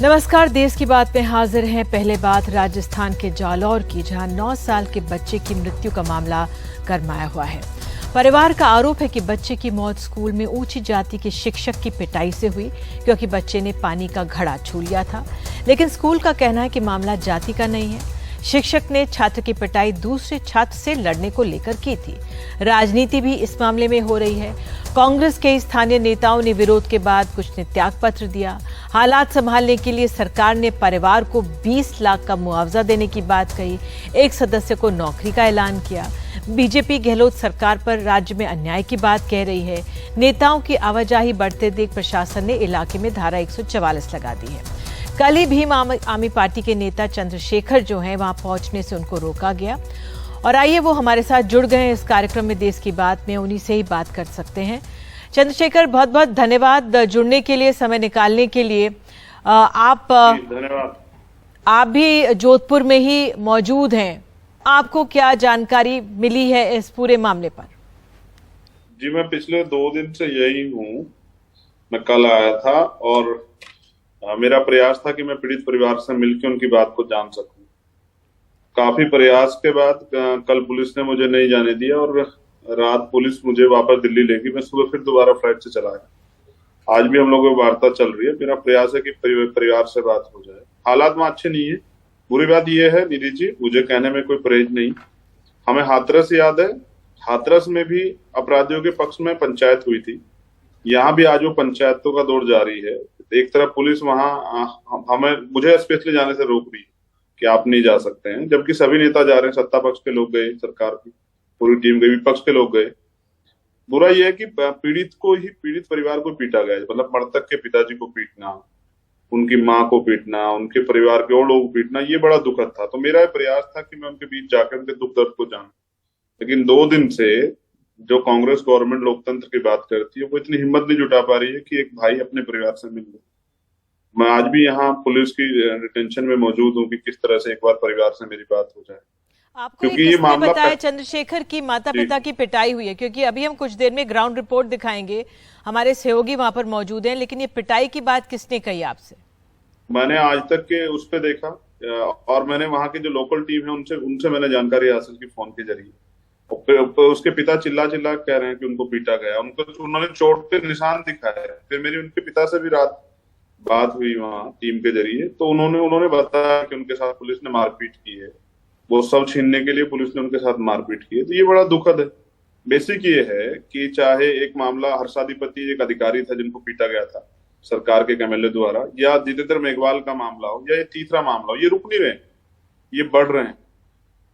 नमस्कार, देश की बात में हाजिर हैं। पहले बात राजस्थान के जालौर की, जहां 9 साल के बच्चे की मृत्यु का मामला गरमाया हुआ है। परिवार का आरोप है कि बच्चे की मौत स्कूल में ऊंची जाति के शिक्षक की पिटाई से हुई, क्योंकि बच्चे ने पानी का घड़ा छू लिया था। लेकिन स्कूल का कहना है कि मामला जाति का नहीं है। शिक्षक ने छात्र की पिटाई दूसरे छात्र से लड़ने को लेकर की थी। राजनीति भी इस मामले में हो रही है। कांग्रेस के स्थानीय नेताओं ने विरोध के बाद कुछ ने त्याग पत्र दिया। हालात संभालने के लिए सरकार ने परिवार को 20 लाख का मुआवजा देने की बात कही। एक सदस्य को नौकरी का ऐलान किया। बीजेपी गहलोत सरकार पर राज्य में अन्याय की बात कह रही है। नेताओं की आवाजाही बढ़ते देख प्रशासन ने इलाके में धारा 144 लगा दी है। कल ही भीम आर्मी पार्टी के नेता चंद्रशेखर जो हैं, वहां पहुंचने से उनको रोका गया। और आइए वो हमारे साथ जुड़ गए हैं इस कार्यक्रम में देश की बात में, उन्हीं से ही बात कर सकते हैं। चंद्रशेखर, बहुत बहुत धन्यवाद जुड़ने के लिए, समय निकालने के लिए। धन्यवाद। आप भी जोधपुर में ही मौजूद हैं। आपको क्या जानकारी मिली है इस पूरे मामले पर? जी, मैं पिछले 2 दिन से यही हूँ। मैं कल आया था और मेरा प्रयास था कि मैं पीड़ित परिवार से मिलकर उनकी बात को जान सकूं। काफी प्रयास के बाद कल पुलिस ने मुझे नहीं जाने दिया और रात पुलिस मुझे वापस दिल्ली ले गई। मैं सुबह फिर दोबारा फ्लाइट से चला आया। आज भी हम लोगों की वार्ता चल रही है। मेरा प्रयास है कि परिवार से बात हो जाए। हालात वहां अच्छे नहीं है। बुरी बात यह है निधि जी, मुझे कहने में कोई परहेज नहीं। हमें हाथरस याद है। हाथरस में भी अपराधियों के पक्ष में पंचायत हुई थी। यहाँ भी आज वो पंचायतों का दौर जारी है। एक तरफ पुलिस वहां मुझे स्पेशली जाने से रोक रही है कि आप नहीं जा सकते हैं, जबकि सभी नेता जा रहे हैं। सत्ता पक्ष के लोग गए, सरकार की पूरी टीम गई, विपक्ष के लोग गए। बुरा यह है कि पीड़ित परिवार को पीटा गया, मतलब मृतक के पिताजी को पीटना, उनकी माँ को पीटना, उनके परिवार के और लोगों को पीटना, ये बड़ा दुखद था। तो मेरा प्रयास था कि मैं उनके बीच जाकर उनके दुख दर्द को जानूं। लेकिन 2 दिन से जो कांग्रेस गवर्नमेंट लोकतंत्र की बात करती है, वो इतनी हिम्मत नहीं जुटा पा रही है कि एक भाई अपने परिवार से मिल ले। मैं आज भी यहाँ पुलिस की डिटेंशन में मौजूद हूँ कि किस तरह से एक बार परिवार से मेरी बात हो जाए। आपको ये किसने बताया चंद्रशेखर की माता पिता की पिटाई हुई है? क्योंकि अभी हम कुछ देर में ग्राउंड रिपोर्ट दिखाएंगे, हमारे सहयोगी वहां पर मौजूद हैं। लेकिन ये पिटाई की बात किसने कही आपसे? मैंने आज तक के उस पर देखा और मैंने वहां की जो लोकल टीम है उनसे मैंने जानकारी हासिल की फोन के जरिए। उसके पिता चिल्ला कह रहे हैं कि उनको पीटा गया। उन्होंने चोट के निशान दिखाए। फिर मेरी उनके पिता से भी रात बात हुई वहां टीम के जरिए, तो उन्होंने बताया कि उनके साथ पुलिस ने मारपीट की है। वो सब छीनने के लिए पुलिस ने उनके साथ मारपीट की है। तो ये बड़ा दुखद है। बेसिक ये है कि चाहे एक मामला हर्षाधिपति एक अधिकारी था जिनको पीटा गया था सरकार के एमएलए द्वारा, या जितेंद्र मेघवाल का मामला हो, या ये तीसरा मामला हो, ये रुक नहीं रहे, ये बढ़ रहे हैं।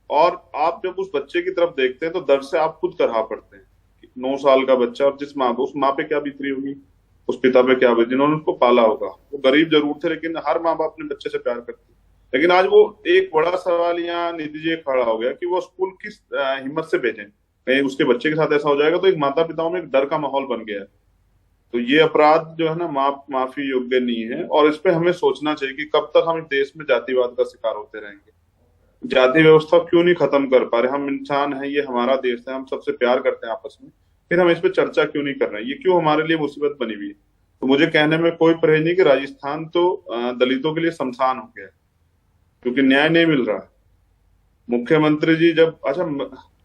और आप जब उस बच्चे की तरफ देखते हैं तो दर्द से आप खुद करहा पड़ते हैं। 9 साल का बच्चा, और जिस माँ उस माँ पे क्या बीतरी होगी, उस पिता पे क्या बीती, जिन्होंने उसको पाला होगा। वो गरीब जरूर थे, लेकिन हर माँ बाप अपने बच्चे से प्यार करते। लेकिन आज वो एक बड़ा सवाल यहाँ निधि जी खड़ा हो गया कि वो स्कूल किस हिम्मत से भेजें। कहीं उसके बच्चे के साथ ऐसा हो जाएगा तो एक माता पिताओं में एक डर का माहौल बन गया है। तो ये अपराध जो है ना, माफी योग्य नहीं है। और इस पे हमें सोचना चाहिए कि कब तक हम इस देश में जातिवाद का शिकार होते रहेंगे। जाति व्यवस्था क्यों नहीं खत्म कर पा रहे? हम इंसान हैं, ये हमारा देश है, हम सबसे प्यार करते हैं आपस में, फिर हम इस पे चर्चा क्यों नहीं कर रहे हैं? ये क्यों हमारे लिए मुसीबत बनी हुई है? तो मुझे कहने में कोई परहेज नहीं कि राजस्थान तो दलितों के लिए शमशान हो गया है, क्योंकि न्याय नहीं मिल रहा है। मुख्यमंत्री जी जब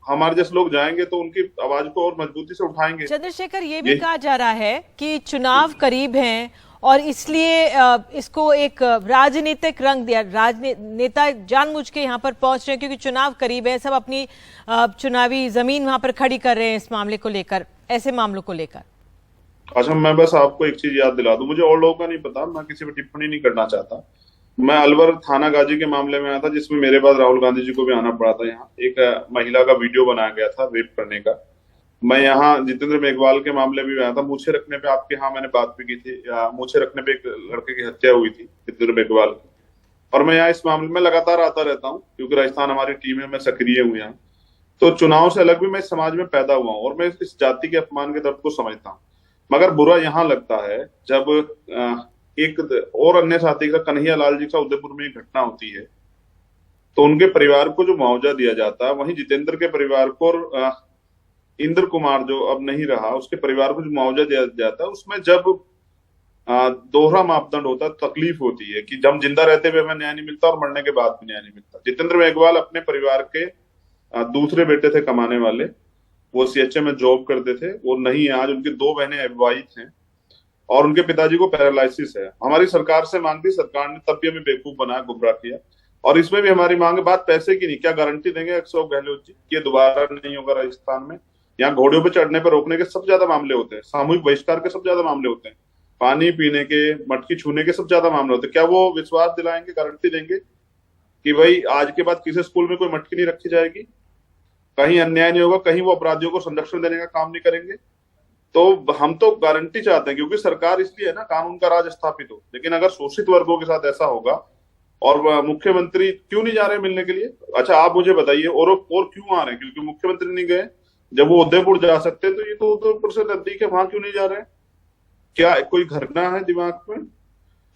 हमारे जैसे लोग जाएंगे तो उनकी आवाज को और मजबूती से उठाएंगे। चंद्रशेखर, ये भी कहा जा रहा है कि चुनाव करीब हैं और इसलिए इसको एक राजनीतिक रंग दिया। नेता जानबूझ के यहाँ पर पहुंच रहे हैं क्योंकि चुनाव करीब है, सब अपनी चुनावी जमीन वहां पर खड़ी कर रहे हैं इस मामले को लेकर, ऐसे मामलों को लेकर। अच्छा, मैं बस आपको एक चीज याद दिला दूं, मुझे और लोगों का नहीं पता, मैं किसी पर टिप्पणी नहीं करना चाहता। मैं अलवर थाना गाजी के मामले में आया था, जिसमें मेरे बाद राहुल गांधी जी को भी आना पड़ा था। यहाँ एक महिला का वीडियो बनाया गया था रेप करने का। मैं यहाँ जितेंद्र मेघवाल के मामले में आया था। मूछे रखने पे आपके यहाँ मैंने बात भी की थी। मूछे रखने पे एक लड़के की हत्या हुई थी जितेंद्र मेघवाल की। और मैं यहाँ इस मामले में लगातार आता रहता हूँ, क्योंकि राजस्थान हमारी टीम है, मैं सक्रिय हूँ यहाँ। तो चुनाव से अलग भी मैं इस समाज में पैदा हुआ हूँ और मैं इस जाति के अपमान के दर्द को समझता हूँ। मगर बुरा यहाँ लगता है जब एक और अन्य साथी का, कन्हैया लाल जी का उदयपुर में एक घटना होती है, तो उनके परिवार को जो मुआवजा दिया जाता है, वहीं जितेंद्र के परिवार को और इंद्र कुमार जो अब नहीं रहा, उसके परिवार को जो मुआवजा दिया जाता है, उसमें जब दोहरा मापदंड होता है, तकलीफ होती है कि जब जिंदा रहते हुए हमें न्याय नहीं मिलता और मरने के बाद भी न्याय नहीं मिलता। जितेंद्र मेघवाल अपने परिवार के दूसरे बेटे थे कमाने वाले, वो सीएचए में जॉब करते थे, वो नहीं है आज, उनकी 2 बहनें अविवाहित हैं और उनके पिताजी को पैरालिसिस है। हमारी सरकार से मांग थी, सरकार ने तब भी हमें बेवकूफ बनाया, गुमराह किया। और इसमें भी हमारी मांग है, बात पैसे की नहीं, क्या गारंटी देंगे अशोक गहलोत जी कि ये दोबारा नहीं होगा राजस्थान में? यहाँ घोड़ियों पर चढ़ने पर रोकने के सबसे ज्यादा मामले होते हैं, सामूहिक बहिष्कार के सबसे ज्यादा मामले होते हैं, पानी पीने के, मटकी छूने के सबसे ज्यादा मामले होते हैं। क्या वो विश्वास दिलाएंगे, गारंटी देंगे कि भाई आज के बाद किसी स्कूल में कोई मटकी नहीं रखी जाएगी, कहीं अन्याय नहीं होगा, कहीं वो अपराधियों को संरक्षण देने का काम नहीं करेंगे? तो हम तो गारंटी चाहते हैं, क्योंकि सरकार इसलिए है ना, कानून का राज स्थापित हो। लेकिन अगर शोषित वर्गों के साथ ऐसा होगा, और मुख्यमंत्री क्यों नहीं जा रहे मिलने के लिए? अच्छा आप मुझे बताइए, और क्यों आ रहे हैं? क्योंकि मुख्यमंत्री नहीं गए। जब वो उदयपुर जा सकते तो ये तो उदयपुर से नजदीक है, वहां क्यों नहीं जा रहे? क्या कोई घटना है दिमाग में?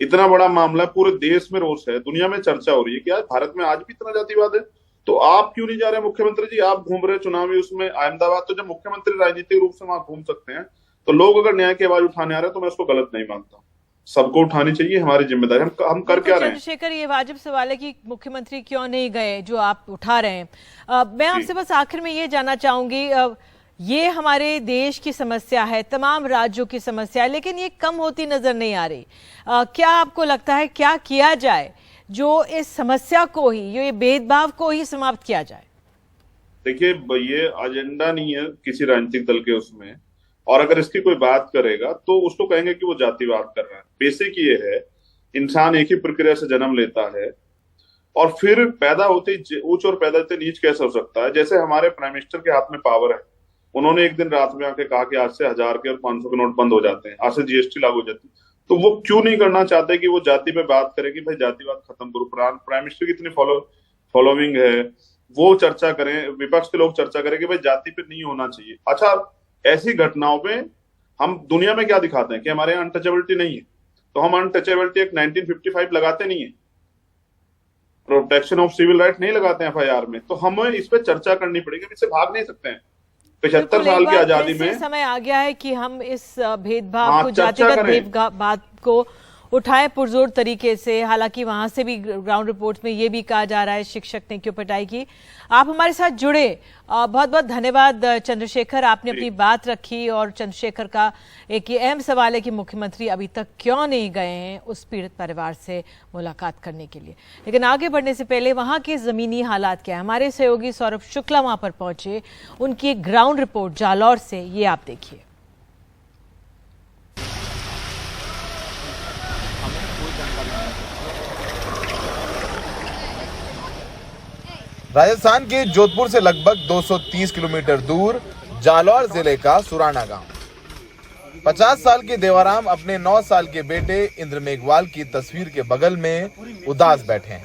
इतना बड़ा मामला, पूरे देश में रोष है, दुनिया में चर्चा हो रही है कि आज भारत में आज भी इतना जातिवाद है, तो आप क्यों नहीं जा रहे मुख्यमंत्री जी? आप घूम रहे चुनावी उसमें अहमदाबाद, तो जब मुख्यमंत्री राजनीतिक रूप से वहां घूम सकते हैं, तो लोग अगर न्याय की आवाज उठाने आ रहे हैं तो मैं उसको गलत नहीं मानता। सबको उठानी चाहिए, हमारी जिम्मेदारी। हम कर क्या रहे हैं? चंद्रशेखर, ये वाजिब सवाल है कि मुख्यमंत्री क्यों नहीं गए, जो आप उठा रहे हैं। मैं आपसे बस आखिर में ये जानना चाहूंगी, ये हमारे देश की समस्या है, तमाम राज्यों की समस्या है, लेकिन ये कम होती नजर नहीं आ रही। क्या आपको लगता है क्या किया जाए जो इस समस्या को ही, ये भेदभाव को ही समाप्त किया जाए? देखिए, ये एजेंडा नहीं है किसी राजनीतिक दल के उसमें, और अगर इसकी कोई बात करेगा तो उसको कहेंगे कि वो जातिवाद कर रहा है। बेसिक ये है, इंसान एक ही प्रक्रिया से जन्म लेता है और फिर पैदा होते ही ऊंच और पैदा होते नीच कैसे हो सकता है? जैसे हमारे प्राइम मिनिस्टर के हाथ में पावर है, उन्होंने एक दिन रात में आके कहा कि आज से 1000 के और 500 के नोट बंद हो जाते हैं, आज से जीएसटी लागू हो जाती है। तो वो क्यों नहीं करना चाहते कि वो जाति पे बात करे कि भाई जातिवाद खत्म करो? प्राइम मिनिस्टर की इतनी फॉलोइंग है, वो चर्चा करें, विपक्ष के लोग चर्चा करें कि भाई जाति पे नहीं होना चाहिए। अच्छा, ऐसी घटनाओं पे हम दुनिया में क्या दिखाते हैं कि हमारे यहाँ अनटचेबिलिटी नहीं है, तो हम अनटचेबिलिटी एक 1955 लगाते नहीं है, प्रोटेक्शन ऑफ सिविल राइट नहीं लगाते हैं एफआईआर में। तो हमें इस पे चर्चा करनी पड़ेगी, हम इससे भाग नहीं सकते हैं। 75 साल की आजादी में समय आ गया है कि हम इस भेदभाव को, जातिगत भेदभाव को उठाएं पुरजोर तरीके से। हालांकि वहां से भी ग्राउंड रिपोर्ट में ये भी कहा जा रहा है शिक्षक ने क्यों पिटाई की। आप हमारे साथ जुड़े, बहुत बहुत धन्यवाद चंद्रशेखर, आपने अपनी बात रखी। और चंद्रशेखर का एक ये अहम सवाल है कि मुख्यमंत्री अभी तक क्यों नहीं गए हैं उस पीड़ित परिवार से मुलाकात करने के लिए। लेकिन आगे बढ़ने से पहले वहां के जमीनी हालात क्या है, हमारे सहयोगी सौरभ शुक्ला वहां पर पहुंचे, उनकी एक ग्राउंड रिपोर्ट जालौर से, ये आप देखिए। राजस्थान के जोधपुर से लगभग 230 किलोमीटर दूर जालौर जिले का सुराना गांव। 50 साल के देवाराम अपने 9 साल के बेटे इंद्र मेघवाल की तस्वीर के बगल में उदास बैठे हैं।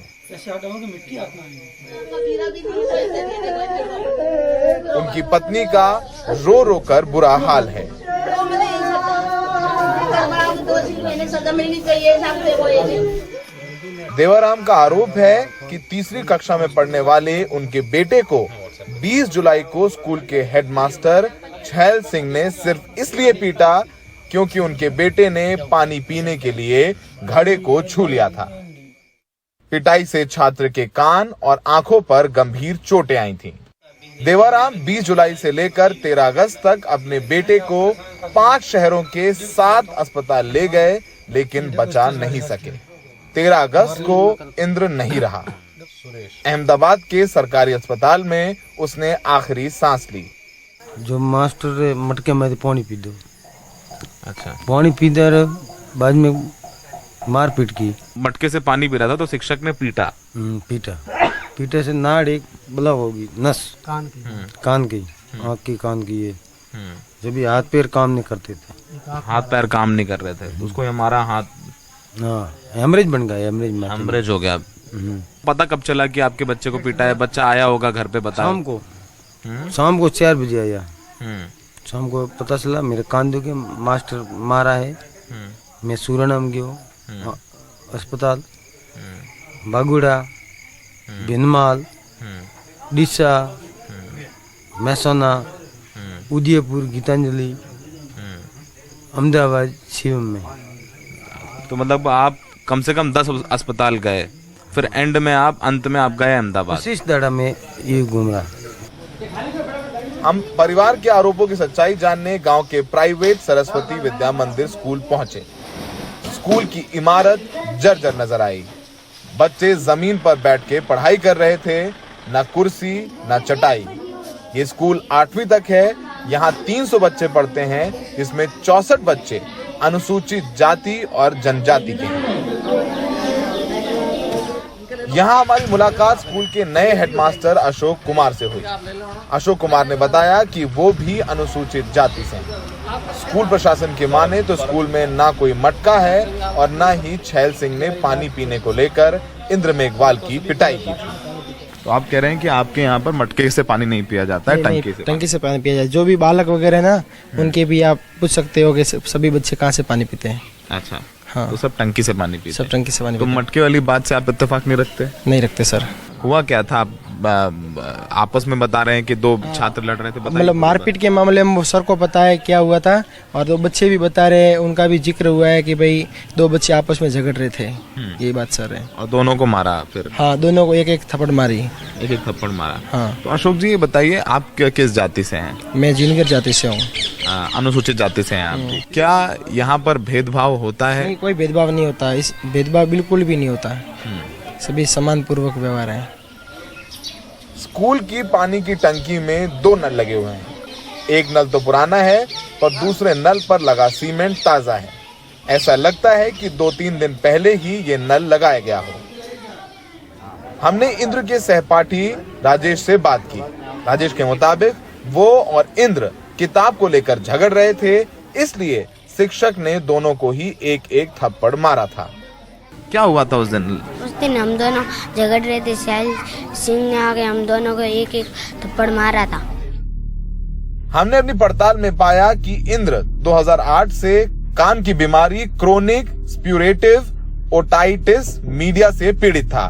उनकी पत्नी का रो रो कर बुरा हाल है। देवाराम का आरोप है कि तीसरी कक्षा में पढ़ने वाले उनके बेटे को 20 जुलाई को स्कूल के हेडमास्टर छैल सिंह ने सिर्फ इसलिए पीटा क्योंकि उनके बेटे ने पानी पीने के लिए घड़े को छू लिया था। पिटाई से छात्र के कान और आंखों पर गंभीर चोटें आई थीं। देवाराम 20 जुलाई से लेकर 13 अगस्त तक अपने बेटे को 5 शहरों के 7 अस्पताल ले गए, लेकिन बचा नहीं सके। 13 अगस्त को इंद्र नहीं रहा। अहमदाबाद के सरकारी अस्पताल में उसने आखिरी सांस ली। जो मास्टर मटके में पानी पी दो। अच्छा, पानी पी दर बाद में मारपीट की। मटके से पानी पी रहा था तो शिक्षक ने पीटा। पीटे से नाड़ एक ब्लॉक होगी, नस कान की आँख की, कान की। ये जब भी हाथ पैर काम नहीं करते थे, हाथ पैर काम नहीं कर रहे थे, उसको हमारा हाथ हेमरेज बन गया। हेमरेज हो गया। पता कब चला कि आपके बच्चे को पीटा है? बच्चा आया होगा घर पे, बता। शाम को 4 बजे आया। शाम को पता चला मेरे कान के मास्टर मारा है। मैं सूरनम गयो अस्पताल, बागुड़ा, भिनमाल, डिसा, मैसोना, उदयपुर, गीतांजलि, अहमदाबाद, शिवम में। तो मतलब आप कम से कम 10 अस्पताल गए, फिर अंत में आप गए अहमदाबाद। उसी दड़ा में ये घूम रहा। हम परिवार के आरोपों की सच्चाई जानने गांव के प्राइवेट सरस्वती विद्या मंदिर स्कूल पहुंचे। स्कूल की इमारत जर्जर नजर आई। बच्चे जमीन पर बैठ के पढ़ाई कर रहे थे, न कुर्सी न चटाई। ये स्कूल 8वीं तक है। यहाँ 300 बच्चे पढ़ते हैं, जिसमें 64 बच्चे अनुसूचित जाति और जनजाति के हैं। यहाँ हमारी मुलाकात स्कूल के नए हेडमास्टर अशोक कुमार से हुई। अशोक कुमार ने बताया कि वो भी अनुसूचित जाति से हैं। स्कूल प्रशासन की माने तो स्कूल में ना कोई मटका है और ना ही छैल सिंह ने पानी पीने को लेकर इंद्र मेघवाल की पिटाई की थी। तो आप कह रहे हैं कि आपके यहाँ पर मटके से पानी नहीं पिया जाता है, टंकी से पानी पिया जाता है। जो भी बालक वगैरह है ना, उनके भी आप पूछ सकते हो कि सभी बच्चे कहाँ से पानी पीते हैं। अच्छा, हाँ, तो सब टंकी से पानी पीते सब टंकी से पानी तो पीते हैं। मटके वाली बात से आप इत्तेफाक नहीं रखते? नहीं रखते सर। हुआ क्या था? आपस में बता रहे हैं कि 2 छात्र लड़ रहे थे, मतलब मारपीट के मामले में वो सर को पता है क्या हुआ था, और 2 बच्चे भी बता रहे हैं, उनका भी जिक्र हुआ है कि भाई 2 बच्चे आपस में झगड़ रहे थे। ये बात सर है। और दोनों को मारा फिर? हाँ, दोनों को एक थप्पड़ मारी। एक थप्पड़ मारा। हाँ। तो अशोक जी ये बताइए, आप किस जाति से हैं? मैं जिनगर जाति से हूँ। अनुसूचित जाति से हैं आप। क्या यहाँ पर भेदभाव होता है? नहीं, कोई भेदभाव नहीं होता। इस भेदभाव बिल्कुल भी नहीं होता। सभी समान पूर्वक व्यवहार है। स्कूल की पानी की टंकी में 2 नल लगे हुए हैं। एक नल तो पुराना है, पर दूसरे नल पर लगा सीमेंट ताजा है। ऐसा लगता है कि 2-3 दिन पहले ही ये नल लगाया गया हो। हमने इंद्र के सहपाठी राजेश से बात की। राजेश के मुताबिक वो और इंद्र किताब को लेकर झगड़ रहे थे, इसलिए शिक्षक ने दोनों को ही एक थप्पड़ मारा था। क्या हुआ था उस दिन? हम दोनों झगड़ रहे थे। छैल सिंह ने आके हम दोनों को एक थप्पड़ मारा था। हमने अपनी पड़ताल में पाया कि इंद्र 2008 से कान की बीमारी क्रोनिक स्प्यूरेटिव ओटाइटिस मीडिया से पीड़ित था।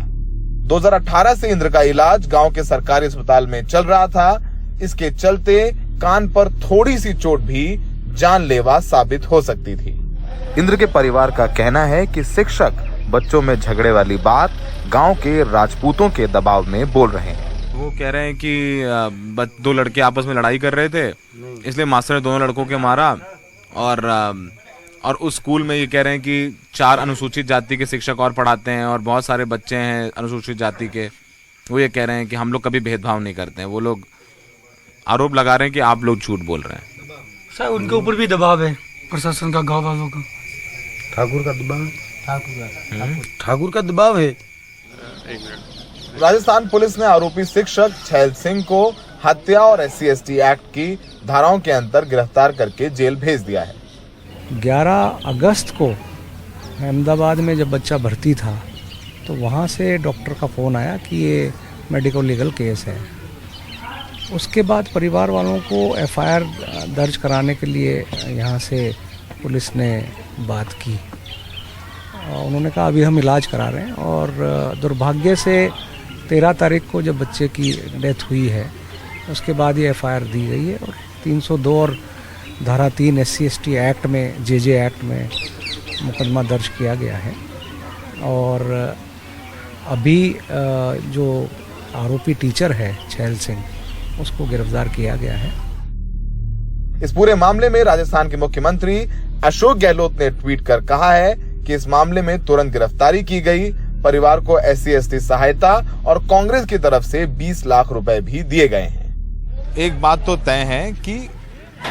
2018 से इंद्र का इलाज गांव के सरकारी अस्पताल में चल रहा था। इसके चलते कान पर थोड़ी सी चोट भी जानलेवा साबित हो सकती थी। इंद्र के परिवार का कहना है कि शिक्षक बच्चों में झगड़े वाली बात गांव के राजपूतों के दबाव में बोल रहे हैं। वो कह रहे हैं कि 2 लड़के आपस में लड़ाई कर रहे थे, इसलिए मास्टर ने दोनों लड़कों के मारा। और उस स्कूल में ये कह रहे हैं कि 4 अनुसूचित जाति के शिक्षक और पढ़ाते हैं और बहुत सारे बच्चे हैं अनुसूचित जाति के। वो ये कह रहे हैं कि हम लोग कभी भेदभाव नहीं करते हैं। वो लोग आरोप लगा रहे हैं कि आप लोग झूठ बोल रहे हैं। सर उनके ऊपर भी दबाव है प्रशासन का, गाँव वालों का। ठाकुर का दबाव ठाकुर का दबाव है। राजस्थान पुलिस ने आरोपी शिक्षक छैल सिंह को हत्या और SC/ST एक्ट की धाराओं के अंतर गिरफ्तार करके जेल भेज दिया है। 11 अगस्त को अहमदाबाद में जब बच्चा भर्ती था तो वहाँ से डॉक्टर का फ़ोन आया कि ये मेडिको लीगल केस है। उसके बाद परिवार वालों को FIR दर्ज कराने के लिए यहाँ से पुलिस ने बात की। उन्होंने कहा अभी हम इलाज करा रहे हैं, और दुर्भाग्य से 13 तारीख को जब बच्चे की डेथ हुई है उसके बाद ये FIR दी गई है, और 302 और धारा 3 SC/ST एक्ट में JJ एक्ट में मुकदमा दर्ज किया गया है। और अभी जो आरोपी टीचर है छैल सिंह, उसको गिरफ्तार किया गया है। इस पूरे मामले में राजस्थान के मुख्यमंत्री अशोक गहलोत ने ट्वीट कर कहा है कि इस मामले में तुरंत गिरफ्तारी की गई। परिवार को SC/ST सहायता और कांग्रेस की तरफ से 20 लाख रुपए भी दिए गए हैं। एक बात तो तय है कि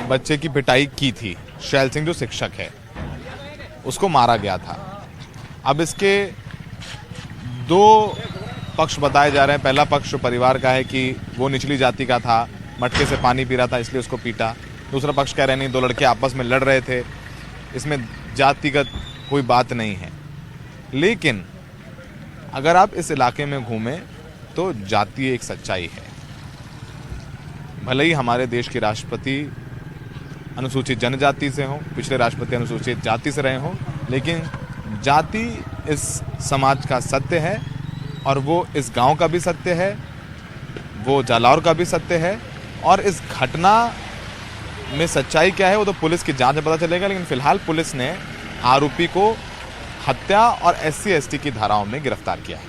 बच्चे की पिटाई की थी। छैल सिंह जो शिक्षक है उसको मारा गया था। अब इसके 2 पक्ष बताए जा रहे हैं। पहला पक्ष परिवार का है कि वो निचली जाति का था, मटके से पानी पी रहा था इसलिए उसको पीटा। दूसरा पक्ष कह रहे नहीं, 2 लड़के आपस में लड़ रहे थे, इसमें जातिगत कोई बात नहीं है। लेकिन अगर आप इस इलाके में घूमें तो जाति एक सच्चाई है। भले ही हमारे देश के राष्ट्रपति अनुसूचित जनजाति से हों, पिछले राष्ट्रपति अनुसूचित जाति से रहे हों, लेकिन जाति इस समाज का सत्य है, और वो इस गांव का भी सत्य है, वो जालौर का भी सत्य है। और इस घटना में सच्चाई क्या है वो तो पुलिस की जांच में पता चलेगा। लेकिन फिलहाल पुलिस ने आरोपी को हत्या और SC/ST की धाराओं में गिरफ्तार किया है।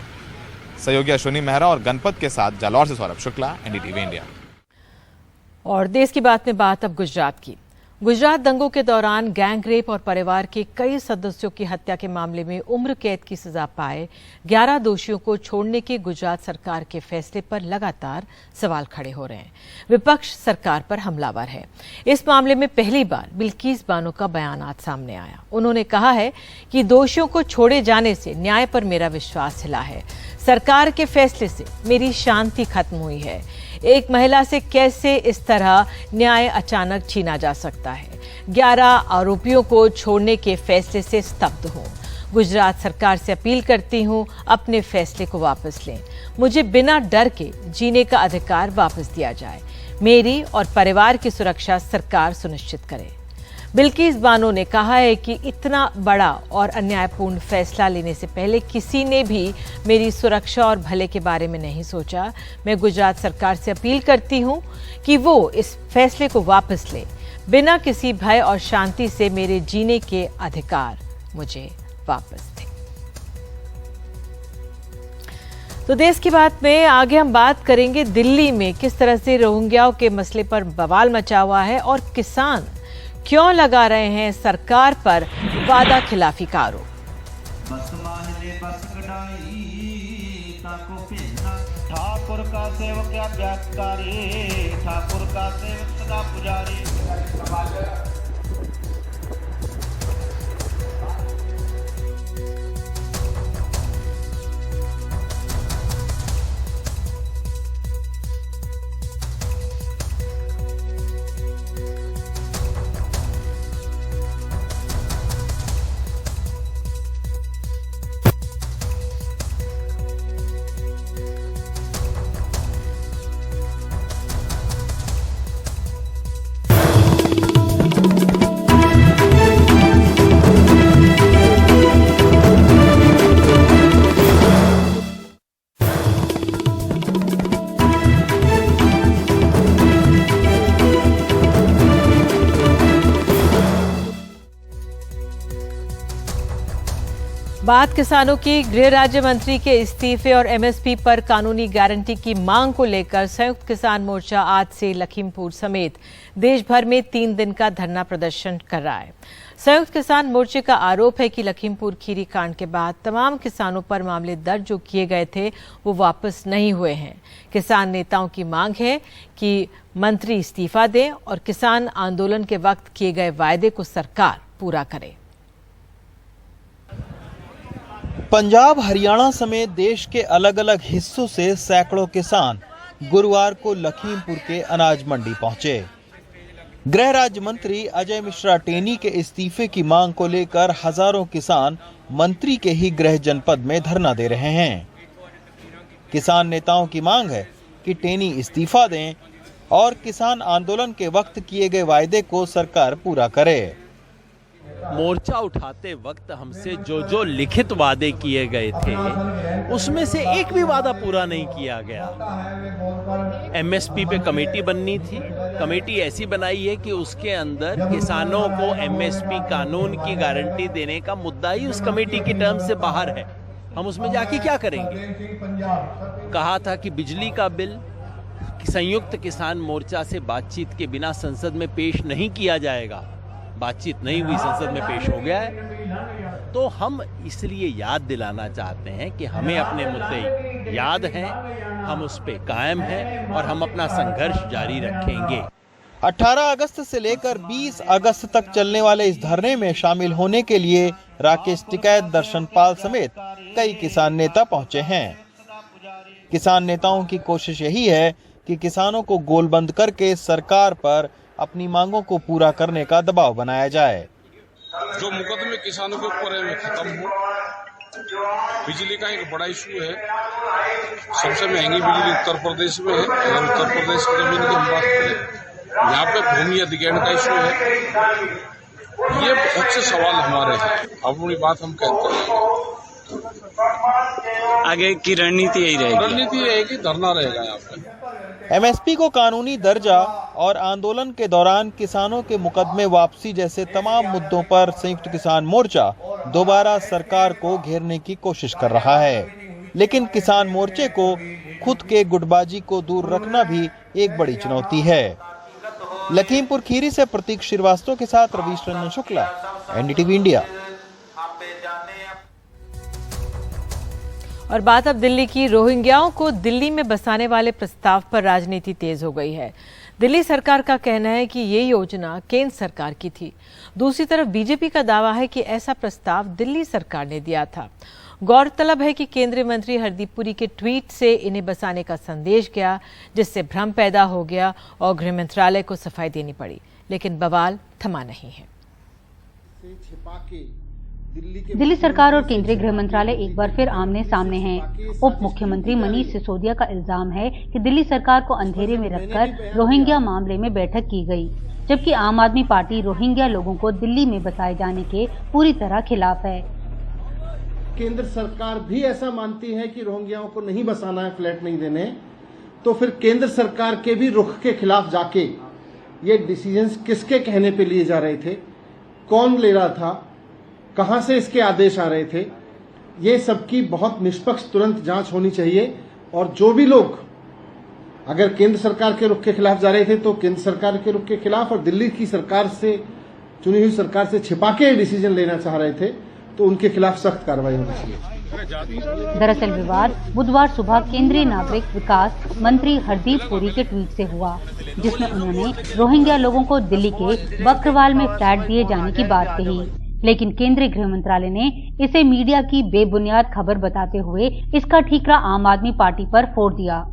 सहयोगी अश्विनी मेहरा और गणपत के साथ जालौर से सौरभ शुक्ला, NDTV इंडिया। और देश की बात में बात अब गुजरात की। गुजरात दंगों के दौरान गैंग रेप और परिवार के कई सदस्यों की हत्या के मामले में उम्र कैद की सजा पाए 11 दोषियों को छोड़ने के गुजरात सरकार के फैसले पर लगातार सवाल खड़े हो रहे हैं। विपक्ष सरकार पर हमलावर है। इस मामले में पहली बार बिल्किस बानो का बयानात सामने आया। उन्होंने कहा है कि दोषियों को छोड़े जाने से न्याय पर मेरा विश्वास हिला है। सरकार के फैसले से मेरी शांति खत्म हुई है। एक महिला से कैसे इस तरह न्याय अचानक छीना जा सकता है। 11 आरोपियों को छोड़ने के फैसले से स्तब्ध हूं। गुजरात सरकार से अपील करती हूं, अपने फैसले को वापस लें। मुझे बिना डर के जीने का अधिकार वापस दिया जाए। मेरी और परिवार की सुरक्षा सरकार सुनिश्चित करे। बिल्किस बानो ने कहा है कि इतना बड़ा और अन्यायपूर्ण फैसला लेने से पहले किसी ने भी मेरी सुरक्षा और भले के बारे में नहीं सोचा। मैं गुजरात सरकार से अपील करती हूं कि वो इस फैसले को वापस ले। बिना किसी भय और शांति से मेरे जीने के अधिकार मुझे वापस दे। तो देश की बात में आगे हम बात करेंगे दिल्ली में किस तरह से रोहिंग्याओं के मसले पर बवाल मचा हुआ है और किसान क्यों लगा रहे हैं सरकार पर वादा खिलाफी का आरोप। ठाकुर का सेवक ठाकुर का सेवक सदा पुजारी। बात किसानों की। गृह राज्य मंत्री के इस्तीफे और MSP पर कानूनी गारंटी की मांग को लेकर संयुक्त किसान मोर्चा आज से लखीमपुर समेत देश भर में 3 दिन का धरना प्रदर्शन कर रहा है। संयुक्त किसान मोर्चे का आरोप है कि लखीमपुर खीरी कांड के बाद तमाम किसानों पर मामले दर्ज जो किए गए थे वो वापस नहीं हुए हैं। किसान नेताओं की मांग है कि मंत्री इस्तीफा दें और किसान आंदोलन के वक्त किए गए वायदे को सरकार पूरा करे। पंजाब, हरियाणा समेत देश के अलग अलग हिस्सों से सैकड़ों किसान गुरुवार को लखीमपुर के अनाज मंडी पहुंचे। गृह राज्य मंत्री अजय मिश्रा टेनी के इस्तीफे की मांग को लेकर हजारों किसान मंत्री के ही गृह जनपद में धरना दे रहे हैं। किसान नेताओं की मांग है कि टेनी इस्तीफा दें और किसान आंदोलन के वक्त किए गए वायदे को सरकार पूरा करे। मोर्चा उठाते वक्त हमसे जो लिखित वादे किए गए थे उसमें से एक भी वादा पूरा नहीं किया गया। MSP पे कमेटी बननी थी। कमेटी ऐसी बनाई है कि उसके अंदर किसानों को MSP कानून की गारंटी देने का मुद्दा ही उस कमेटी की टर्म से बाहर है। हम उसमें जाके क्या करेंगे? कहा था कि बिजली का बिल संयुक्त किसान मोर्चा से बातचीत के बिना संसद में पेश नहीं किया जाएगा। बातचीत नहीं हुई, संसद में पेश हो गया है। तो हम इसलिए याद दिलाना चाहते हैं कि हमें अपने मुद्दे याद हैं, हम उस पे कायम हैं और हम अपना संघर्ष जारी रखेंगे। 18 अगस्त से लेकर 20 अगस्त तक चलने वाले इस धरने में शामिल होने के लिए राकेश टिकैत, दर्शन पाल समेत कई किसान नेता पहुंचे हैं। किसान नेताओं की कोशिश यही है कि किसानों को गोलबंद करके सरकार पर अपनी मांगों को पूरा करने का दबाव बनाया जाए। जो मुकदमे किसानों के ऊपर है वे खत्म हो। बिजली का एक बड़ा इशू है। सबसे महंगी बिजली उत्तर प्रदेश में है। अगर उत्तर प्रदेश की जमीन की हम बात करें, यहाँ पे भूमि अधिग्रहण का इशू है। ये बहुत से सवाल हमारे हैं। अपनी बात हम कहते हैं। आगे की रणनीति यही रहेगी। रणनीति रहेगी, धरना रहेगा यहाँ पे। MSP को कानूनी दर्जा और आंदोलन के दौरान किसानों के मुकदमे वापसी जैसे तमाम मुद्दों पर संयुक्त किसान मोर्चा दोबारा सरकार को घेरने की कोशिश कर रहा है। लेकिन किसान मोर्चे को खुद के गुटबाजी को दूर रखना भी एक बड़ी चुनौती है। लखीमपुर खीरी से प्रतीक श्रीवास्तव के साथ रवीश रंजन शुक्ला, एनडीटीवी इंडिया। और बात अब दिल्ली की। रोहिंग्याओं को दिल्ली में बसाने वाले प्रस्ताव पर राजनीति तेज हो गई है। दिल्ली सरकार का कहना है कि ये योजना केंद्र सरकार की थी। दूसरी तरफ बीजेपी का दावा है कि ऐसा प्रस्ताव दिल्ली सरकार ने दिया था। गौरतलब है कि केंद्रीय मंत्री हरदीप पुरी के ट्वीट से इन्हें बसाने का संदेश गया, जिससे भ्रम पैदा हो गया और गृह मंत्रालय को सफाई देनी पड़ी, लेकिन बवाल थमा नहीं है। दिल्ली सरकार और केंद्रीय गृह मंत्रालय एक बार फिर आमने सामने हैं। उप मुख्यमंत्री मनीष सिसोदिया का इल्जाम है कि दिल्ली सरकार को अंधेरे में रखकर रोहिंग्या मामले में बैठक की गई, जबकि आम आदमी पार्टी रोहिंग्या लोगों को दिल्ली में बसाए जाने के पूरी तरह खिलाफ है। केंद्र सरकार भी ऐसा मानती है कि रोहिंग्याओं को नहीं बसाना है, फ्लैट नहीं देने, तो फिर केंद्र सरकार के भी रुख के खिलाफ जाके ये डिसीजंस किसके कहने पे लिए जा रहे थे, कौन ले रहा था, कहां से इसके आदेश आ रहे थे, ये सबकी बहुत निष्पक्ष तुरंत जांच होनी चाहिए। और जो भी लोग अगर केंद्र सरकार के रुख के खिलाफ जा रहे थे तो केंद्र सरकार के रुख के खिलाफ, और दिल्ली की सरकार से, चुनी हुई सरकार से छिपा के डिसीजन लेना चाह रहे थे तो उनके खिलाफ सख्त कार्रवाई होनी चाहिए। दरअसल विवाद बुधवार सुबह केंद्रीय नागरिक विकास मंत्री हरदीप पुरी के ट्वीट से हुआ, जिसमें उन्होंने रोहिंग्या लोगों को दिल्ली के बकरवाल में फ्लैट दिए जाने की बात कही। लेकिन केंद्रीय गृह मंत्रालय ने इसे मीडिया की बेबुनियाद खबर बताते हुए इसका ठीकरा आम आदमी पार्टी पर फोड़ दिया।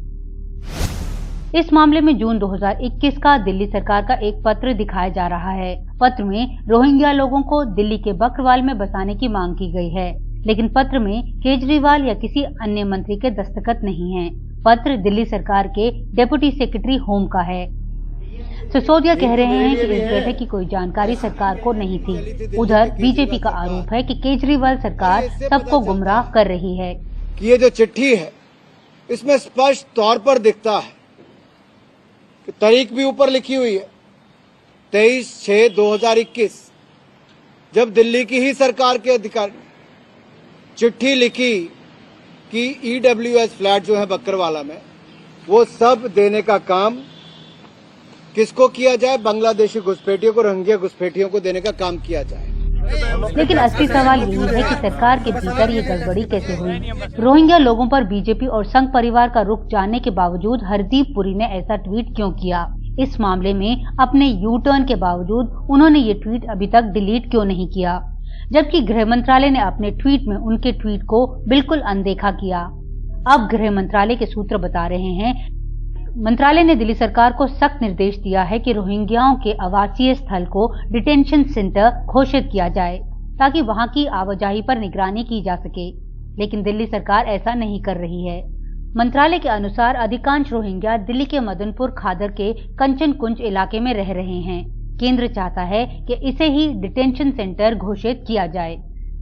इस मामले में जून 2021 का दिल्ली सरकार का एक पत्र दिखाया जा रहा है। पत्र में रोहिंग्या लोगों को दिल्ली के बकरवाल में बसाने की मांग की गई है, लेकिन पत्र में केजरीवाल या किसी अन्य मंत्री के दस्तखत नहीं हैं। पत्र दिल्ली सरकार के डिप्टी सेक्रेटरी होम का है। सिसोदिया कह रहे हैं कि इस बैठक की कोई जानकारी सरकार को नहीं थी। उधर बीजेपी का आरोप है कि केजरीवाल सरकार सबको गुमराह कर रही है। ये जो चिट्ठी है इसमें स्पष्ट तौर पर दिखता है कि तारीख भी ऊपर लिखी हुई है 23/6/2021, जब दिल्ली की ही सरकार के अधिकारी चिट्ठी लिखी कि EWS फ्लैट जो है बकरवाला में वो सब देने का काम किसको किया जाए, बांग्लादेशी घुसपैठियों को, रोहिंग्या घुसपैठियों को देने का काम किया जाए। लेकिन असली सवाल यही है कि सरकार के भीतर ये गड़बड़ी कैसे हुई। रोहिंग्या लोगों पर बीजेपी और संघ परिवार का रुख जानने के बावजूद हरदीप पुरी ने ऐसा ट्वीट क्यों किया। इस मामले में अपने यू टर्न के बावजूद उन्होंने ये ट्वीट अभी तक डिलीट क्यों नहीं किया, जबकि गृह मंत्रालय ने अपने ट्वीट में उनके ट्वीट को बिल्कुल अनदेखा किया। अब गृह मंत्रालय के सूत्र बता रहे हैं, मंत्रालय ने दिल्ली सरकार को सख्त निर्देश दिया है कि रोहिंग्याओं के आवासीय स्थल को डिटेंशन सेंटर घोषित किया जाए ताकि वहां की आवाजाही पर निगरानी की जा सके, लेकिन दिल्ली सरकार ऐसा नहीं कर रही है। मंत्रालय के अनुसार अधिकांश रोहिंग्या दिल्ली के मदनपुर खादर के कंचन कुंज इलाके में रह रहे हैं। केंद्र चाहता है कि इसे ही डिटेंशन सेंटर घोषित किया जाए,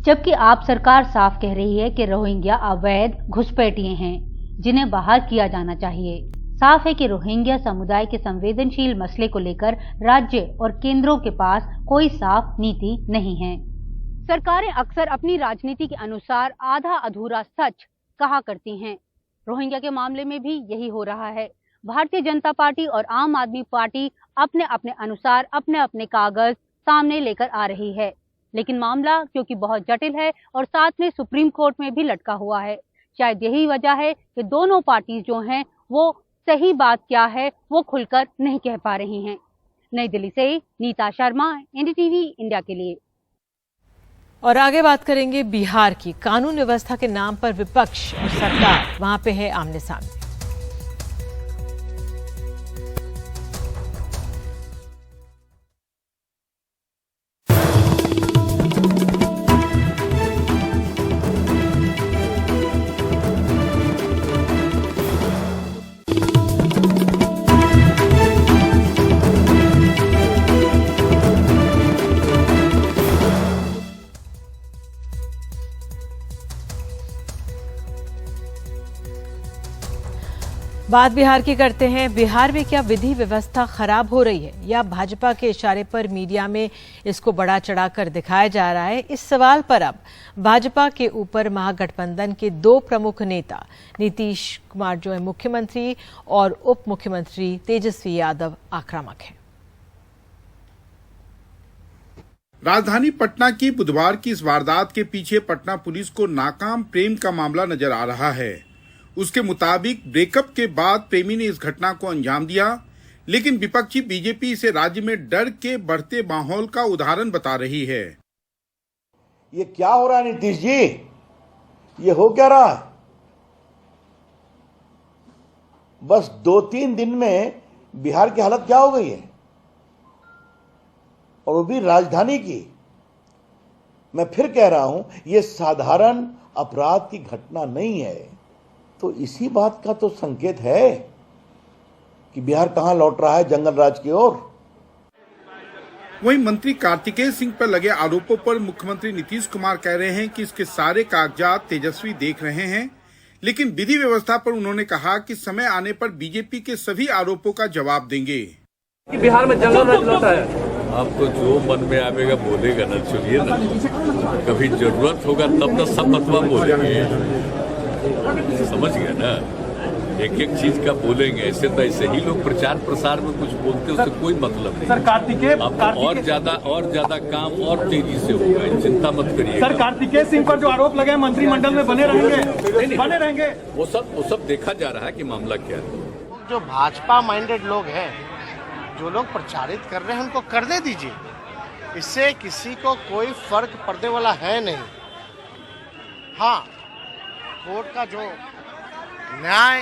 जबकि आप सरकार साफ कह रही है कि रोहिंग्या अवैध घुसपैठिए हैं जिन्हें बाहर किया जाना चाहिए। साफ है कि रोहिंग्या समुदाय के संवेदनशील मसले को लेकर राज्य और केंद्रों के पास कोई साफ नीति नहीं है। सरकारें अक्सर अपनी राजनीति के अनुसार आधा अधूरा सच कहा करती हैं। रोहिंग्या के मामले में भी यही हो रहा है। भारतीय जनता पार्टी और आम आदमी पार्टी अपने अपने अनुसार अपने अपने कागज सामने लेकर आ रही है, लेकिन मामला क्योंकि बहुत जटिल है और साथ में सुप्रीम कोर्ट में भी लटका हुआ है, शायद यही वजह है कि दोनों पार्टी जो हैं वो सही बात क्या है वो खुलकर नहीं कह पा रही हैं। नई दिल्ली से नीता शर्मा, एनडीटीवी इंडिया के लिए। और आगे बात करेंगे बिहार की। कानून व्यवस्था के नाम पर विपक्ष और सरकार वहां पे है आमने सामने। बात बिहार की करते हैं। बिहार में क्या विधि व्यवस्था खराब हो रही है या भाजपा के इशारे पर मीडिया में इसको बढ़ा चढ़ाकर दिखाया जा रहा है? इस सवाल पर अब भाजपा के ऊपर महागठबंधन के दो प्रमुख नेता नीतीश कुमार जो है मुख्यमंत्री और उप मुख्यमंत्री तेजस्वी यादव आक्रामक हैं। राजधानी पटना की बुधवार की इस वारदात के पीछे पटना पुलिस को नाकाम प्रेम का मामला नजर आ रहा है। उसके मुताबिक ब्रेकअप के बाद प्रेमी ने इस घटना को अंजाम दिया, लेकिन विपक्षी बीजेपी इसे राज्य में डर के बढ़ते माहौल का उदाहरण बता रही है। ये क्या हो रहा है नीतीश जी? ये हो क्या रहा है? बस 2-3 दिन में बिहार की हालत क्या हो गई है, और वो भी राजधानी की। मैं फिर कह रहा हूं, ये साधारण अपराध की घटना नहीं है। तो इसी बात का तो संकेत है कि बिहार कहां लौट रहा है, जंगल राज की ओर। वहीं मंत्री कार्तिकेय सिंह पर लगे आरोपों पर मुख्यमंत्री नीतीश कुमार कह रहे हैं कि इसके सारे कागजात तेजस्वी देख रहे हैं, लेकिन विधि व्यवस्था पर उन्होंने कहा कि समय आने पर बीजेपी के सभी आरोपों का जवाब देंगे। कि बिहार में जंगल राज लौटा है। आपको जो मन में आवेगा बोलेगा ना, चलिए ना, कभी जरूरत होगा तब तो सब मतवा बोलेंगे, समझ गए ना। एक एक चीज का बोलेंगे, ऐसे तो ऐसे ही लोग प्रचार प्रसार में कुछ बोलते हैं, उससे कोई मतलब नहीं। सर कार्तिकेय और ज्यादा काम और तेजी से होगा, चिंता मत करिए। सर कार्तिकेय सिंह पर जो आरोप लगे मंत्रिमंडल में बने रहेंगे, वो सब देखा जा रहा है कि मामला क्या है। जो भाजपा माइंडेड लोग हैं, जो लोग प्रचारित कर रहे हैं, उनको करने दीजिए। इससे किसी को कोई फर्क पड़ने वाला है नहीं। हाँ, कोर्ट का जो न्याय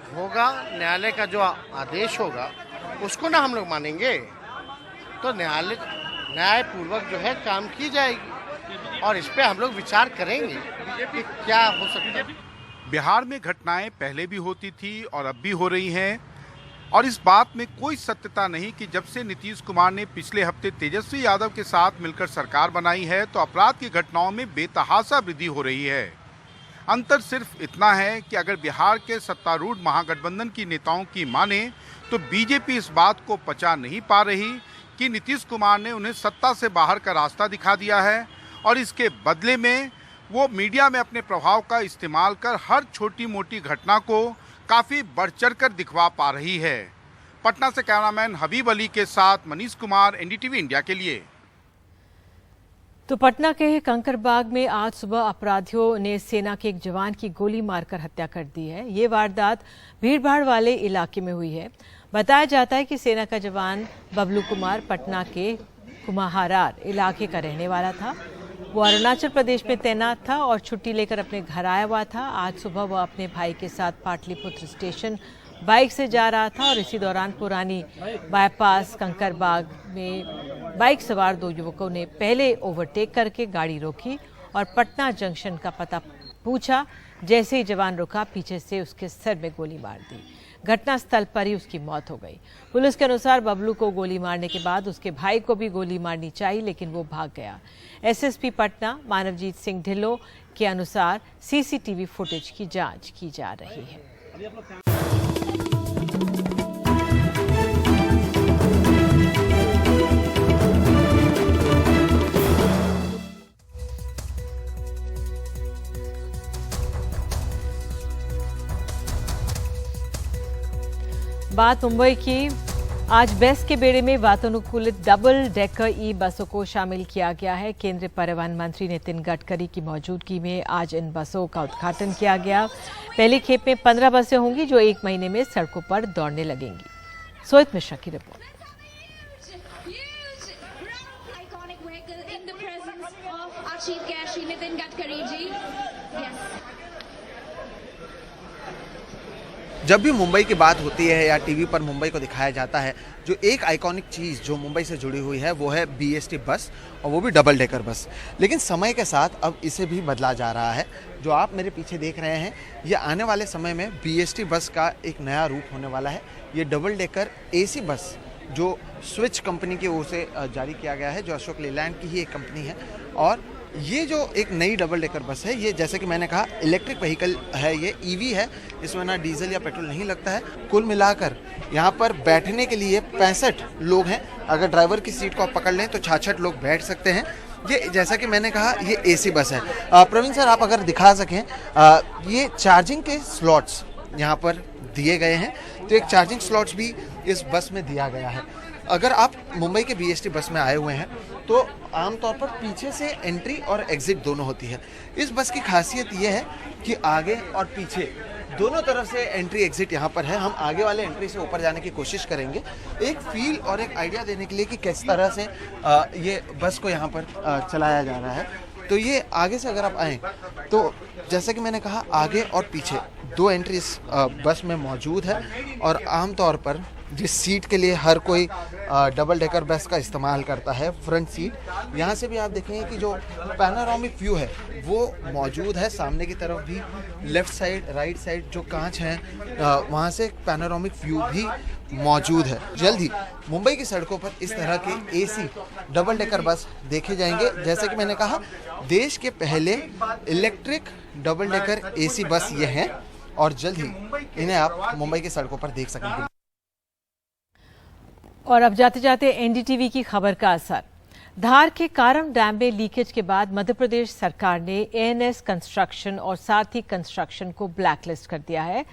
होगा, न्यायालय का जो आदेश होगा, उसको ना हम लोग मानेंगे तो न्यायपूर्वक जो है काम की जाएगी, और इस पे हम लोग विचार करेंगे कि क्या हो सकता है। बिहार में घटनाएं पहले भी होती थी और अब भी हो रही हैं, और इस बात में कोई सत्यता नहीं कि जब से नीतीश कुमार ने पिछले हफ्ते तेजस्वी यादव के साथ मिलकर सरकार बनाई है तो अपराध की घटनाओं में बेतहाशा वृद्धि हो रही है। अंतर सिर्फ इतना है कि अगर बिहार के सत्तारूढ़ महागठबंधन की नेताओं की माने तो बीजेपी इस बात को पचा नहीं पा रही कि नीतीश कुमार ने उन्हें सत्ता से बाहर का रास्ता दिखा दिया है, और इसके बदले में वो मीडिया में अपने प्रभाव का इस्तेमाल कर हर छोटी मोटी घटना को काफी बढ़ चढ़ कर दिखवा पा रही है। पटना से कैमरामैन हबीब अली के साथ मनीष कुमार, एनडीटीवी इंडिया के लिए। तो पटना के कंकरबाग में आज सुबह अपराधियों ने सेना के एक जवान की गोली मारकर हत्या कर दी है। ये वारदात भीड़भाड़ वाले इलाके में हुई है। बताया जाता है कि सेना का जवान बबलू कुमार पटना के कुम्हारार इलाके का रहने वाला था। वो अरुणाचल प्रदेश में तैनात था और छुट्टी लेकर अपने घर आया हुआ था। आज सुबह वह अपने भाई के साथ पाटलिपुत्र स्टेशन बाइक से जा रहा था और इसी दौरान पुरानी बाईपास कंकरबाग में बाइक सवार दो युवकों ने पहले ओवरटेक करके गाड़ी रोकी और पटना जंक्शन का पता पूछा। जैसे ही जवान रुका, पीछे से उसके सर में गोली मार दी। घटनास्थल पर ही उसकी मौत हो गई। पुलिस के अनुसार बबलू को गोली मारने के बाद उसके भाई को भी गोली मारनी चाहिए, लेकिन वो भाग गया। एसएसपी पटना मानवजीत सिंह ढिल्लों के अनुसार सीसीटीवी फुटेज की जांच की जा रही है। बात मुंबई की। आज बेस्ट के बेड़े में वातानुकूलित डबल डेकर ई बसों को शामिल किया गया है। केंद्रीय परिवहन मंत्री नितिन गडकरी की मौजूदगी में आज इन बसों का उद्घाटन किया गया। पहली खेप में 15 बसें होंगी जो 1 महीने में सड़कों पर दौड़ने लगेंगी। सोहित मिश्रा की रिपोर्ट। जब भी मुंबई की बात होती है या टीवी पर मुंबई को दिखाया जाता है, जो एक आइकॉनिक चीज़ जो मुंबई से जुड़ी हुई है वो है बीएसटी बस, और वो भी डबल डेकर बस। लेकिन समय के साथ अब इसे भी बदला जा रहा है। जो आप मेरे पीछे देख रहे हैं, ये आने वाले समय में बीएसटी बस का एक नया रूप होने वाला है। ये डबल डेकर एसी बस जो स्विच कंपनी की ओर से जारी किया गया है, जो अशोक लेलैंड की ही एक कंपनी है, और ये जो एक नई डबल डेकर बस है, ये जैसे कि मैंने कहा इलेक्ट्रिक व्हीकल है, ये ईवी है, इसमें ना डीजल या पेट्रोल नहीं लगता है। कुल मिलाकर यहाँ पर बैठने के लिए 65 लोग हैं। अगर ड्राइवर की सीट को आप पकड़ लें तो 66 लोग बैठ सकते हैं। ये जैसा कि मैंने कहा ये एसी बस है। प्रवीण सर, आप अगर दिखा सकें, ये चार्जिंग के स्लॉट्स यहाँ पर दिए गए हैं, तो एक चार्जिंग स्लॉट्स भी इस बस में दिया गया है। अगर आप मुंबई के बीएसटी बस में आए हुए हैं तो आमतौर पर पीछे से एंट्री और एग्जिट दोनों होती है। इस बस की खासियत ये है कि आगे और पीछे दोनों तरफ से एंट्री एग्जिट यहाँ पर है। हम आगे वाले एंट्री से ऊपर जाने की कोशिश करेंगे, एक फील और एक आइडिया देने के लिए कि किस तरह से ये बस को यहाँ पर चलाया जा रहा है। तो ये आगे से अगर आप आएँ तो जैसा कि मैंने कहा, आगे और पीछे 2 एंट्री इस बस में मौजूद है। और आमतौर पर जिस सीट के लिए हर कोई डबल डेकर बस का इस्तेमाल करता है, फ्रंट सीट, यहाँ से भी आप देखेंगे कि जो पैनोरामिक व्यू है वो मौजूद है। सामने की तरफ भी लेफ़्ट साइड, राइट साइड जो कांच हैं, वहाँ से पैनोरामिक व्यू भी मौजूद है। जल्द ही मुंबई की सड़कों पर इस तरह के एसी डबल डेकर बस देखे जाएंगे। जैसे कि मैंने कहा, देश के पहले electric double decker AC bus ये हैं और जल्द ही इन्हें आप मुंबई की सड़कों पर देख सकेंगे। और अब जाते जाते एनडीटीवी की खबर का असर। धार के कारम डैम में लीकेज के बाद मध्य प्रदेश सरकार ने एएनएस कंस्ट्रक्शन और सारथी कंस्ट्रक्शन को ब्लैकलिस्ट कर दिया है।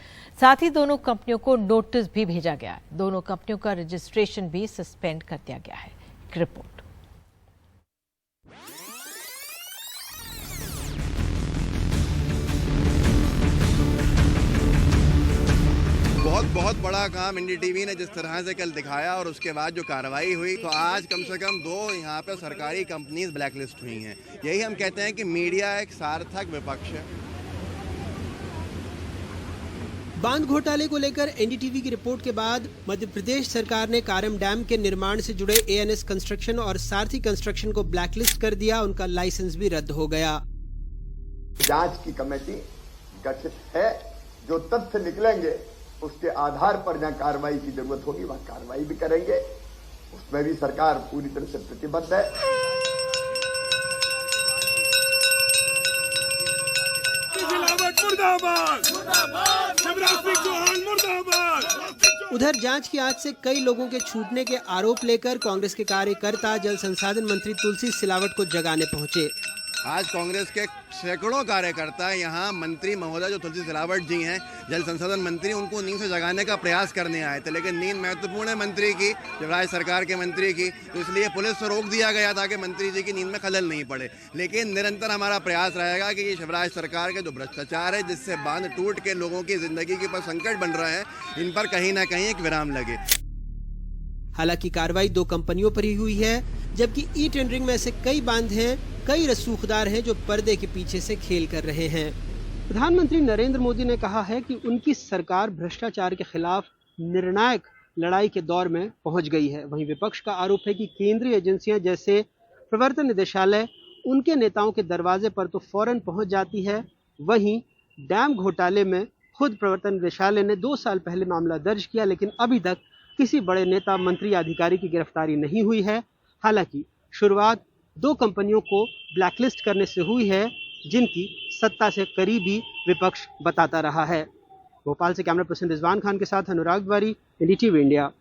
साथ ही दोनों कंपनियों को नोटिस भी भेजा गया है। दोनों कंपनियों का रजिस्ट्रेशन भी सस्पेंड कर दिया गया है। एक रिपोर्ट। बहुत बड़ा काम एनडीटीवी ने जिस तरह से कल दिखाया और उसके बाद जो कार्रवाई हुई, तो आज कम से कम 2 यहाँ पे सरकारी कंपनीज ब्लैकलिस्ट हुई हैं। यही हम कहते हैं कि मीडिया एक सार्थक विपक्ष है। बांध घोटाले को लेकर एनडीटीवी की रिपोर्ट के बाद मध्य प्रदेश सरकार ने कारम डैम के निर्माण से जुड़े एएनएस कंस्ट्रक्शन और सारथी कंस्ट्रक्शन को ब्लैकलिस्ट कर दिया। उनका लाइसेंस भी रद्द हो गया। जांच की कमेटी गठित है, जो तथ्य निकलेंगे उसके आधार पर जहां कार्रवाई की जरूरत होगी वहां कार्रवाई भी करेंगे। उसमें भी सरकार पूरी तरह से प्रतिबद्ध है। उधर जांच की आज से कई लोगों के छूटने के आरोप लेकर कांग्रेस के कार्यकर्ता जल संसाधन मंत्री तुलसी सिलावट को जगाने पहुंचे। आज कांग्रेस के सैकड़ों कार्यकर्ता यहाँ मंत्री महोदय जो तुलसी सिलावट जी हैं, जल संसाधन मंत्री, उनको नींद से जगाने का प्रयास करने आए थे। लेकिन नींद महत्वपूर्ण है मंत्री की, शिवराज सरकार के मंत्री की, तो इसलिए पुलिस से रोक दिया गया था कि मंत्री जी की नींद में खलल नहीं पड़े। लेकिन निरंतर हमारा प्रयास रहेगा कि ये शिवराज सरकार के जो भ्रष्टाचार है, जिससे बांध टूट के लोगों की जिंदगी के ऊपर संकट बन रहा है, इन पर कहीं ना कहीं एक विराम लगे। हालांकि कार्रवाई 2 कंपनियों पर ही हुई है, जबकि ई टेंडरिंग में ऐसे कई बांध हैं, कई रसूखदार हैं जो पर्दे के पीछे से खेल कर रहे हैं। प्रधानमंत्री नरेंद्र मोदी ने कहा है कि उनकी सरकार भ्रष्टाचार के खिलाफ निर्णायक लड़ाई के दौर में पहुंच गई है। वहीं विपक्ष का आरोप है कि केंद्रीय एजेंसियां जैसे प्रवर्तन निदेशालय उनके नेताओं के दरवाजे पर तो फौरन पहुंच जाती है। वहीं डैम घोटाले में खुद प्रवर्तन निदेशालय ने 2 साल पहले मामला दर्ज किया, लेकिन अभी तक किसी बड़े नेता, मंत्री या अधिकारी की गिरफ्तारी नहीं हुई है। हालांकि शुरुआत 2 कंपनियों को ब्लैकलिस्ट करने से हुई है, जिनकी सत्ता से करीबी विपक्ष बताता रहा है। भोपाल से कैमरा पर्सन रिजवान खान के साथ अनुराग द्वारी, एनडीटीवी इंडिया।